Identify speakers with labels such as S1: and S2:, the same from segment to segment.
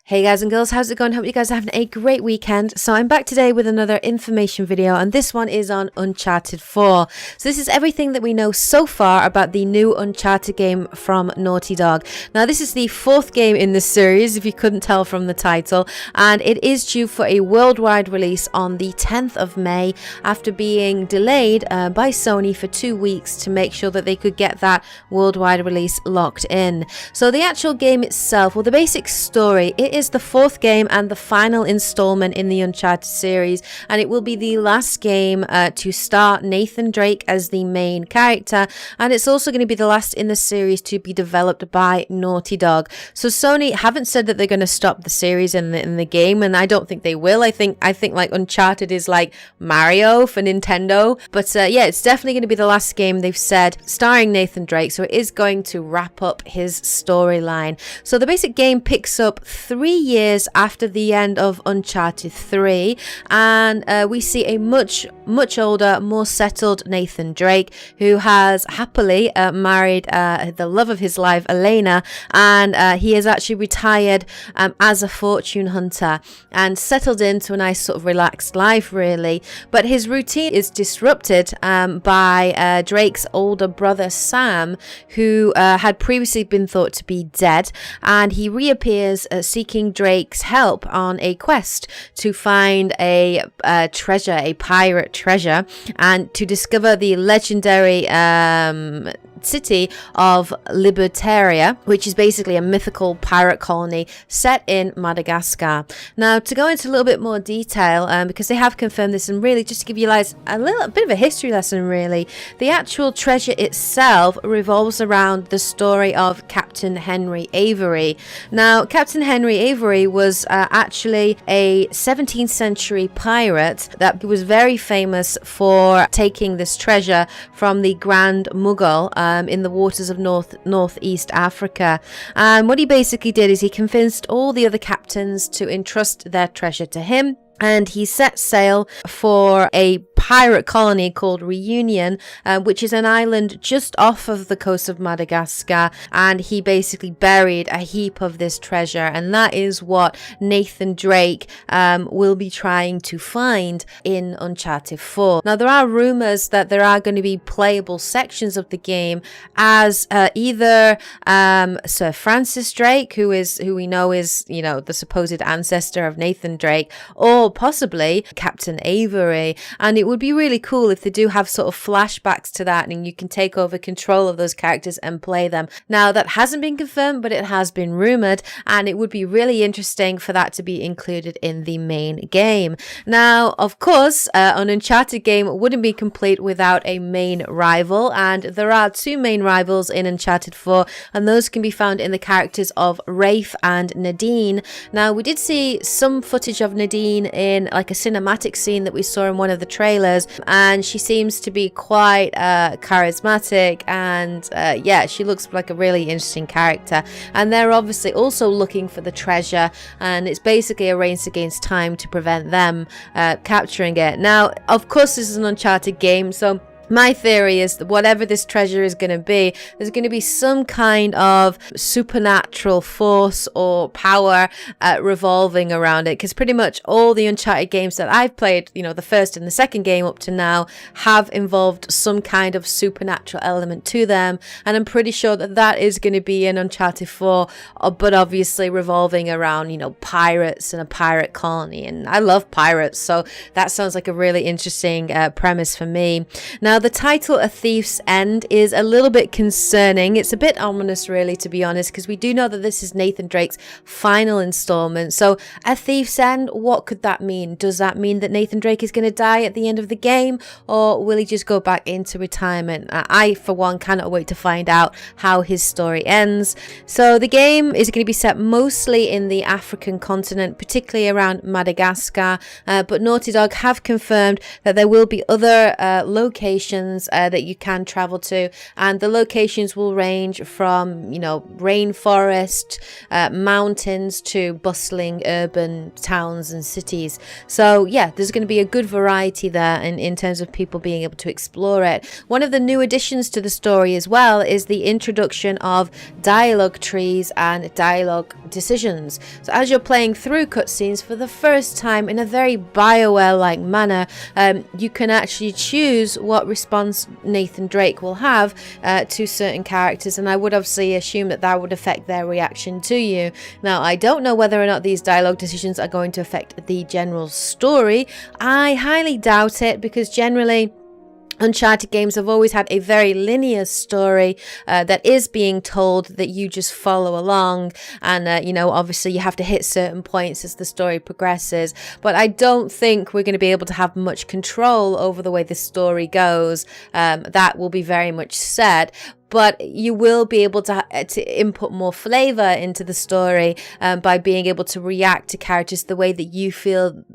S1: Hey guys and girls, how's it going? Hope you guys are having a great weekend. So I'm back today with another information video, and this one is on Uncharted 4. So this is everything that we know so far about the new Uncharted game from Naughty Dog. Now this is the fourth game in this series, if you couldn't tell from the title, and it is due for a worldwide release on the 10th of May after being delayed by Sony for 2 weeks to make sure that they could get that worldwide release locked in. So the actual game itself, well, the basic story, it is the fourth game and the final installment in the Uncharted series, and it will be the last game to star Nathan Drake as the main character, and it's also going to be the last in the series to be developed by Naughty Dog. So Sony haven't said that they're going to stop the series in the game, and I don't think they will. I think like Uncharted is like Mario for Nintendo, but yeah, it's definitely going to be the last game, they've said, starring Nathan Drake, so it is going to wrap up his storyline. So the basic game picks up 3 years after the end of Uncharted 3, and we see a much older, more settled Nathan Drake, who has happily married the love of his life, Elena, and he has actually retired as a fortune hunter and settled into a nice sort of relaxed life, really. But his routine is disrupted by Drake's older brother Sam, who had previously been thought to be dead, and he reappears seeking Drake's help on a quest to find a treasure, a pirate treasure, and to discover the legendary city of Libertaria, which is basically a mythical pirate colony set in Madagascar. Now, to go into a little bit more detail, because they have confirmed this, and really just to give you guys a little bit of a history lesson, really, the actual treasure itself revolves around the story of Captain Henry Avery. Now, Captain Henry Avery was actually a 17th century pirate that was very famous for taking this treasure from the Grand Mughal in the waters of northeast Africa. And what he basically did is he convinced all the other captains to entrust their treasure to him, and he set sail for a pirate colony called Reunion, which is an island just off of the coast of Madagascar, and he basically buried a heap of this treasure, and that is what Nathan Drake will be trying to find in Uncharted 4. Now, there are rumors that there are going to be playable sections of the game as either Sir Francis Drake, who we know is, you know, the supposed ancestor of Nathan Drake, or possibly Captain Avery. And it would be really cool if they do have sort of flashbacks to that and you can take over control of those characters and play them. Now, that hasn't been confirmed, but it has been rumored, and it would be really interesting for that to be included in the main game. Now, of course, an Uncharted game wouldn't be complete without a main rival, and there are 2 main rivals in Uncharted 4, and those can be found in the characters of Rafe and Nadine. Now, we did see some footage of Nadine in like a cinematic scene that we saw in one of the trailers, and she seems to be quite charismatic, and yeah, she looks like a really interesting character. And they're obviously also looking for the treasure, and it's basically a race against time to prevent them capturing it. Now, of course, this is an Uncharted game, so my theory is that whatever this treasure is going to be, there's going to be some kind of supernatural force or power revolving around it, because pretty much all the Uncharted games that I've played, you know, the first and the second game up to now, have involved some kind of supernatural element to them, and I'm pretty sure that that is going to be in Uncharted 4, but obviously revolving around, you know, pirates and a pirate colony, and I love pirates, so that sounds like a really interesting premise for me. Now, the title A Thief's End is a little bit concerning. It's a bit ominous, really, to be honest, because we do know that this is Nathan Drake's final installment. So, A Thief's End, what could that mean? Does that mean that Nathan Drake is going to die at the end of the game, or will he just go back into retirement? I, for one, cannot wait to find out how his story ends. So, the game is going to be set mostly in the African continent, particularly around Madagascar, but Naughty Dog have confirmed that there will be other locations locations that you can travel to, and the locations will range from, you know, rainforest, mountains to bustling urban towns and cities. So yeah, there's going to be a good variety there in terms of people being able to explore it. One of the new additions to the story as well is the introduction of dialogue trees and dialogue decisions. So as you're playing through cutscenes for the first time in a very BioWare-like manner, you can actually choose what response Nathan Drake will have to certain characters, and I would obviously assume that that would affect their reaction to you. Now, I don't know whether or not these dialogue decisions are going to affect the general story. I highly doubt it, because generally Uncharted games have always had a very linear story that is being told, that you just follow along, and you know, obviously you have to hit certain points as the story progresses, but I don't think we're going to be able to have much control over the way the story goes. That will be very much set, but you will be able to input more flavor into the story by being able to react to characters the way that you feel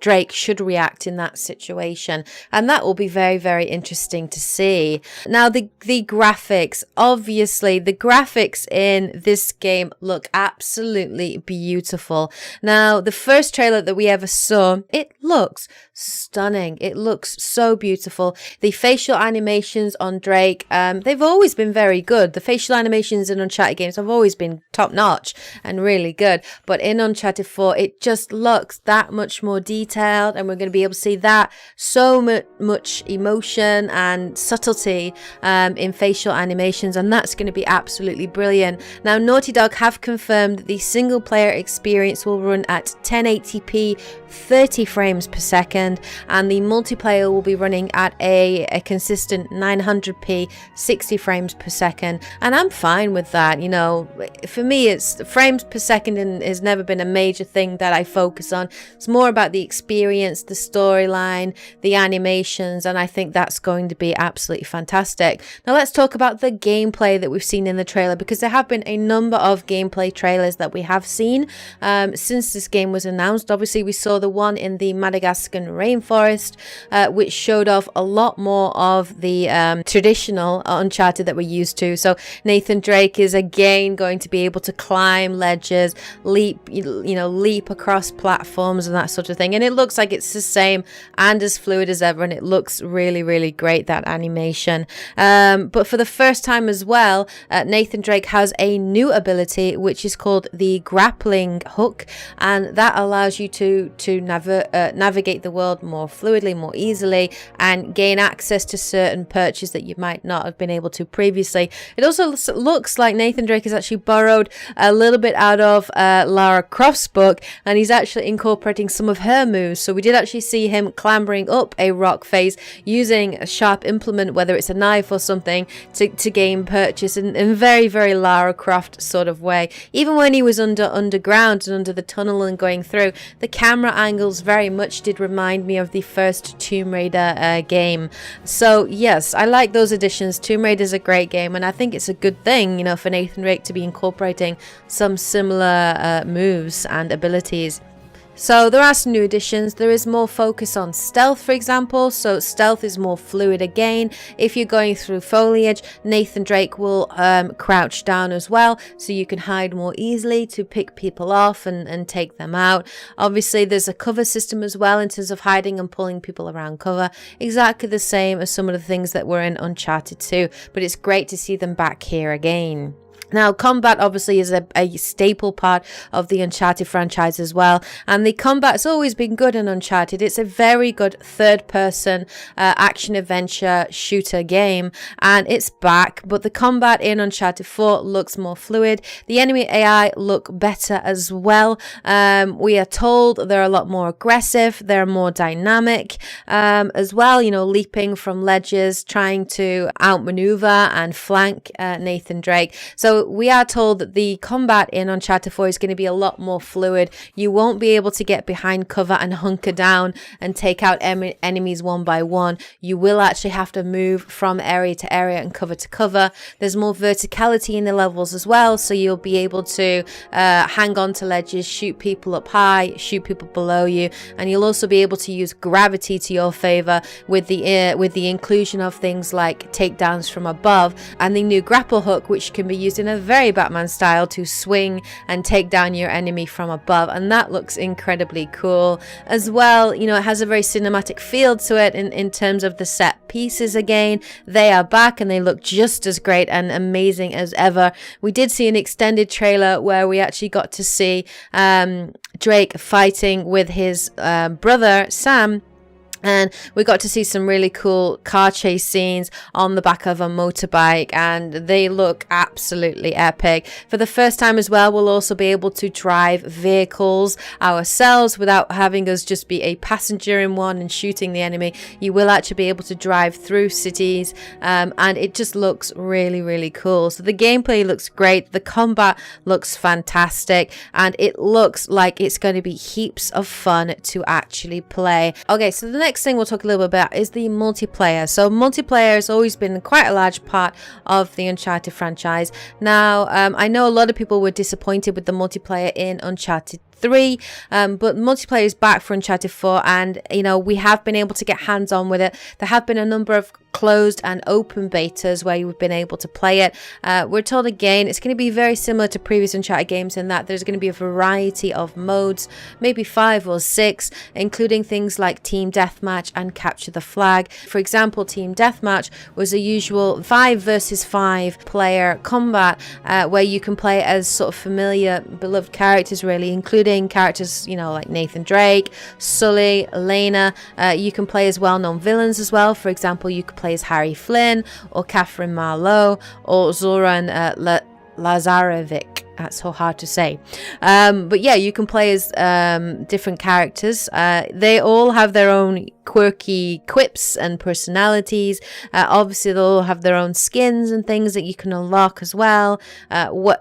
S1: Drake should react in that situation, and that will be very, very interesting to see. Now, the graphics, obviously the graphics in this game look absolutely beautiful. Now, the first trailer that we ever saw, it looks stunning. It looks so beautiful. The facial animations on Drake, they've always been very good. The facial animations in Uncharted games have always been top notch and really good, but in Uncharted 4 it just looks that much more detailed, and we're going to be able to see that so much emotion and subtlety in facial animations, and that's going to be absolutely brilliant. Now, Naughty Dog have confirmed that the single player experience will run at 1080p 30 frames per second, and the multiplayer will be running at a consistent 900p 60 frames per second, and I'm fine with that. You know, for me, it's frames per second and has never been a major thing that I focus on. It's more about the experience, the storyline, the animations, and I think that's going to be absolutely fantastic. Now let's talk about the gameplay that we've seen in the trailer, because there have been a number of gameplay trailers that we have seen since this game was announced. Obviously, we saw the one in the Madagascan rainforest, which showed off a lot more of the traditional Uncharted that we're used to. So Nathan Drake is again going to be able to climb ledges, leap across platforms and that sort of thing, and it looks like it's the same and as fluid as ever, and it looks really, really great, that animation. But for the first time as well, Nathan Drake has a new ability which is called the grappling hook, and that allows you to navigate the world more fluidly, more easily, and gain access to certain perches that you might not have been able to previously. It also looks like Nathan Drake has actually borrowed a little bit out of Lara Croft's book, and he's actually incorporating some of her moves. So we did actually see him clambering up a rock face using a sharp implement, whether it's a knife or something, to gain purchase in a very, very Lara Croft sort of way. Even when he was underground and under the tunnel and going through, the camera angles very much did remind me of the first Tomb Raider game. So yes, I like those additions. Tomb Raider is a great game, and I think it's a good thing, you know, for Nathan Drake to be incorporating some similar moves and abilities. So there are some new additions. There is more focus on stealth, for example, so stealth is more fluid again. If you're going through foliage, Nathan Drake will crouch down as well, so you can hide more easily to pick people off and take them out. Obviously there's a cover system as well in terms of hiding and pulling people around cover, exactly the same as some of the things that were in Uncharted 2, but it's great to see them back here again. Now, combat obviously is a staple part of the Uncharted franchise as well, and the combat's always been good in Uncharted. It's a very good third-person action-adventure shooter game, and it's back, but the combat in Uncharted 4 looks more fluid. The enemy AI look better as well. We are told they're a lot more aggressive, they're more dynamic as well, you know, leaping from ledges, trying to outmaneuver and flank Nathan Drake. So So we are told that the combat in Uncharted 4 is going to be a lot more fluid. You won't be able to get behind cover and hunker down and take out enemies one by one. You will actually have to move from area to area and cover to cover. There's more verticality in the levels as well, so you'll be able to hang on to ledges, shoot people up high, shoot people below you, and you'll also be able to use gravity to your favor with the inclusion of things like takedowns from above and the new grapple hook, which can be used in a very Batman style to swing and take down your enemy from above, and that looks incredibly cool as well. You know, it has a very cinematic feel to it in terms of the set pieces. Again, they are back and they look just as great and amazing as ever. We did see an extended trailer where we actually got to see Drake fighting with his brother Sam, and we got to see some really cool car chase scenes on the back of a motorbike, and they look absolutely epic. For the first time as well, we'll also be able to drive vehicles ourselves without having us just be a passenger in one and shooting the enemy. You will actually be able to drive through cities, and it just looks really, really cool. So the gameplay looks great, the combat looks fantastic, and it looks like it's going to be heaps of fun to actually play. Okay, so the next thing we'll talk a little bit about is the multiplayer. So multiplayer has always been quite a large part of the Uncharted franchise. Now, I know a lot of people were disappointed with the multiplayer in Uncharted 3, but multiplayer is back for Uncharted 4, and you know, we have been able to get hands-on with it. There have been a number of closed and open betas where you've been able to play it. We're told again it's going to be very similar to previous Uncharted games in that there's going to be a variety of modes, maybe 5 or 6, including things like team deathmatch and capture the flag. For example, team deathmatch was a usual 5 versus 5 player combat where you can play as sort of familiar, beloved characters, really, including characters, you know, like Nathan Drake, Sully, Elena. You can play as well-known villains as well. For example, you could play as Harry Flynn or Catherine Marlowe or Zoran Lazarevic. That's so hard to say. But yeah, you can play as different characters. They all have their own quirky quips and personalities. Obviously, they'll all have their own skins and things that you can unlock as well.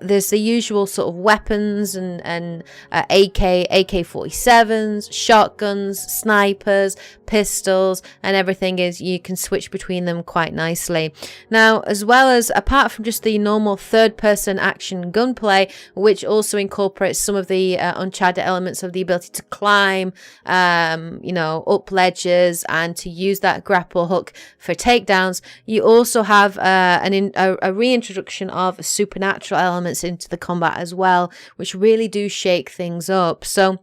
S1: There's the usual sort of weapons and AK-47s, shotguns, snipers, pistols, and everything is you can switch between them quite nicely. Now, as well as apart from just the normal third-person action gunplay, which also incorporates some of the Uncharted elements of the ability to climb, you know, up ledges and to use that grapple hook for takedowns. You also have a reintroduction of supernatural elements into the combat as well, which really do shake things up. So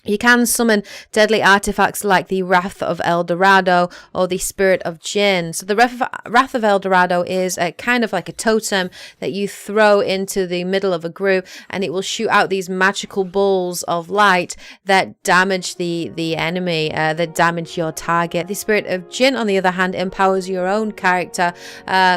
S1: you can summon deadly artifacts like the Wrath of El Dorado or the Spirit of Jinn. So the Wrath of El Dorado is a kind of like a totem that you throw into the middle of a group, and it will shoot out these magical balls of light that damage the enemy, that damage your target. The Spirit of Jinn, on the other hand, empowers your own character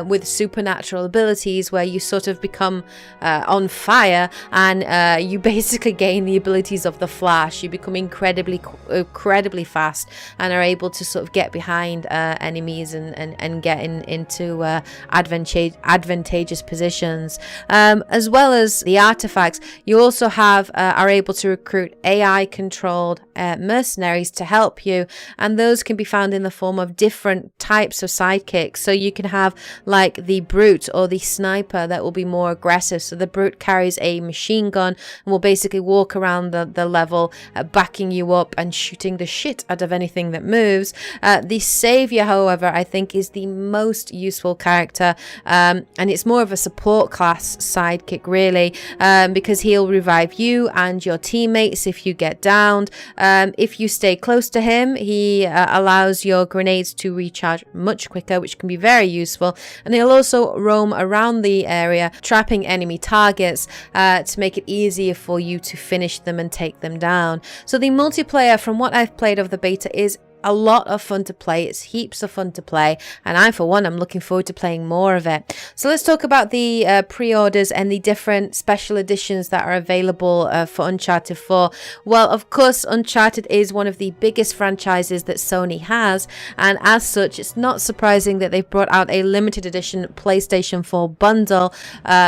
S1: with supernatural abilities where you sort of become on fire, and you basically gain the abilities of the Flash. You become incredibly fast and are able to sort of get behind enemies and get into advantageous positions. As well as the artifacts, you also are able to recruit AI controlled mercenaries to help you, and those can be found in the form of different types of sidekicks. So you can have like the Brute or the Sniper that will be more aggressive. So the Brute carries a machine gun and will basically walk around the level backing you up and shooting the shit out of anything that moves. The Savior, however, I think is the most useful character, and it's more of a support class sidekick really, because he'll revive you and your teammates if you get downed. If you stay close to him, he allows your grenades to recharge much quicker, which can be very useful, and he'll also roam around the area trapping enemy targets to make it easier for you to finish them and take them down. So the multiplayer, from what I've played of the beta, is a lot of fun to play. It's heaps of fun to play, and I for one am looking forward to playing more of it. So let's talk about the pre-orders and the different special editions that are available for Uncharted 4. Well, of course, Uncharted is one of the biggest franchises that Sony has, and as such it's not surprising that they've brought out a limited edition PlayStation 4 bundle,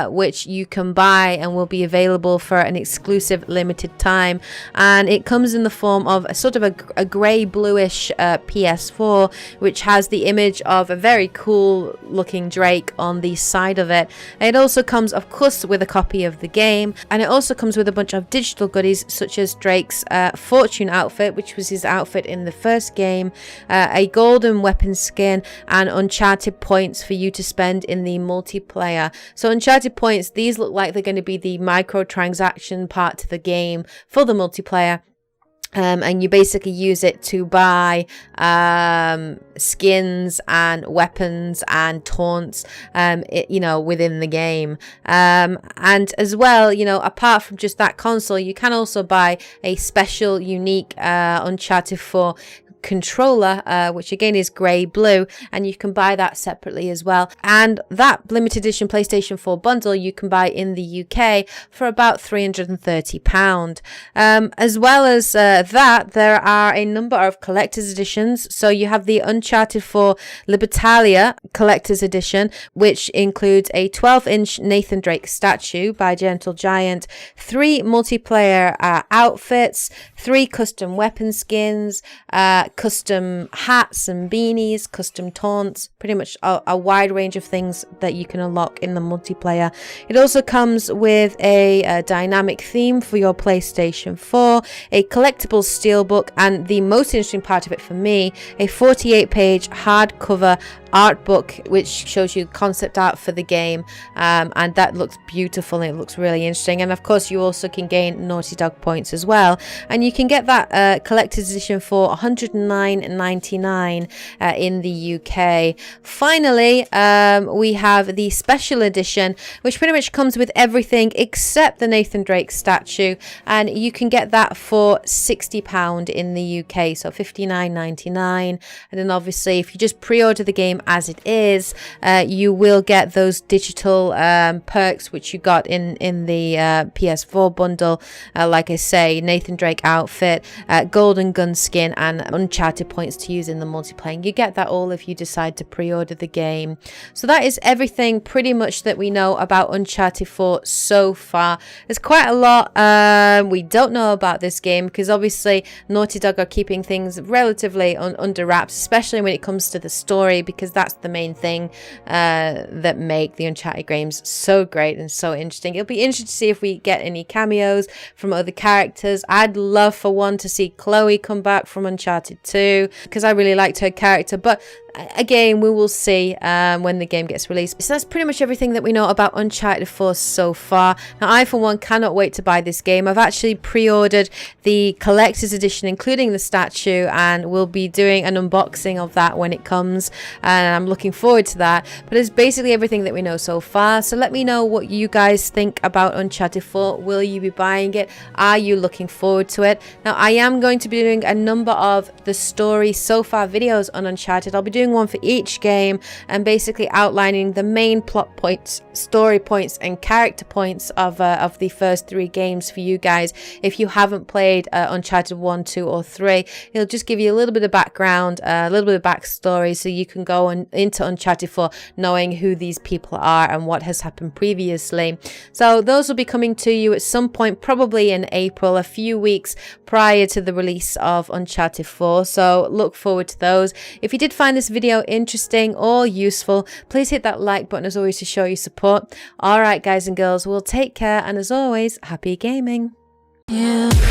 S1: which you can buy and will be available for an exclusive limited time, and it comes in the form of a sort of a grey bluish PS4, which has the image of a very cool looking Drake on the side of it. It also comes, of course, with a copy of the game, and it also comes with a bunch of digital goodies such as Drake's fortune outfit, which was his outfit in the first game, a golden weapon skin, and Uncharted points for you to spend in the multiplayer. So Uncharted points, these look like they're going to be the microtransaction part to the game for the multiplayer. And you basically use it to buy skins and weapons and taunts, within the game. And as well, apart from just that console, you can also buy a special, unique Uncharted 4 controller, which again is grey blue, and you can buy that separately as well. And that limited edition PlayStation 4 bundle you can buy in the UK for about £330. As well as that, there are a number of collector's editions. So you have the Uncharted 4 Libertalia collector's edition, which includes a 12-inch Nathan Drake statue by Gentle Giant, 3 multiplayer outfits, 3 custom weapon skins, custom hats and beanies, custom taunts, pretty much a wide range of things that you can unlock in the multiplayer. It also comes with a dynamic theme for your PlayStation 4, a collectible steelbook, and the most interesting part of it for me, a 48-page hardcover art book which shows you concept art for the game, and that looks beautiful and it looks really interesting. And of course you also can gain Naughty Dog points as well, and you can get that collector's edition for £109.99 in the UK. Finally, we have the special edition, which pretty much comes with everything except the Nathan Drake statue, and you can get that for £60 in the UK, so £59.99. And then obviously if you just pre-order the game as it is, you will get those digital perks which you got in the PS4 bundle, like I say, Nathan Drake outfit, golden gun skin, and Uncharted points to use in the multiplayer. You get that all if you decide to pre-order the game. So that is everything pretty much that we know about Uncharted 4 so far. There's quite a lot we don't know about this game, because obviously Naughty Dog are keeping things relatively under wraps, especially when it comes to the story, because that's the main thing that make the Uncharted games so great and so interesting. It'll be interesting to see if we get any cameos from other characters. I'd love for one to see Chloe come back from Uncharted 2, because I really liked her character, but again, we will see when the game gets released. So that's pretty much everything that we know about Uncharted 4 so far. Now, I for one cannot wait to buy this game. I've actually pre-ordered the collector's edition, including the statue, and we'll be doing an unboxing of that when it comes, and I'm looking forward to that. But it's basically everything that we know so far. So let me know what you guys think about Uncharted 4. Will you be buying it? Are you looking forward to it? Now, I am going to be doing a number of the story so far videos on Uncharted. I'll be doing one for each game and basically outlining the main plot points, story points, and character points of the first 3 games for you guys. If you haven't played Uncharted 1, 2, or 3, it'll just give you a little bit of background, a little bit of backstory, so you can go into Uncharted 4 knowing who these people are and what has happened previously. So those will be coming to you at some point, probably in April, a few weeks prior to the release of Uncharted 4. So look forward to those. If you did find this video interesting or useful, please hit that like button as always to show your support. Alright guys and girls, we'll take care, and as always, happy gaming. Yeah.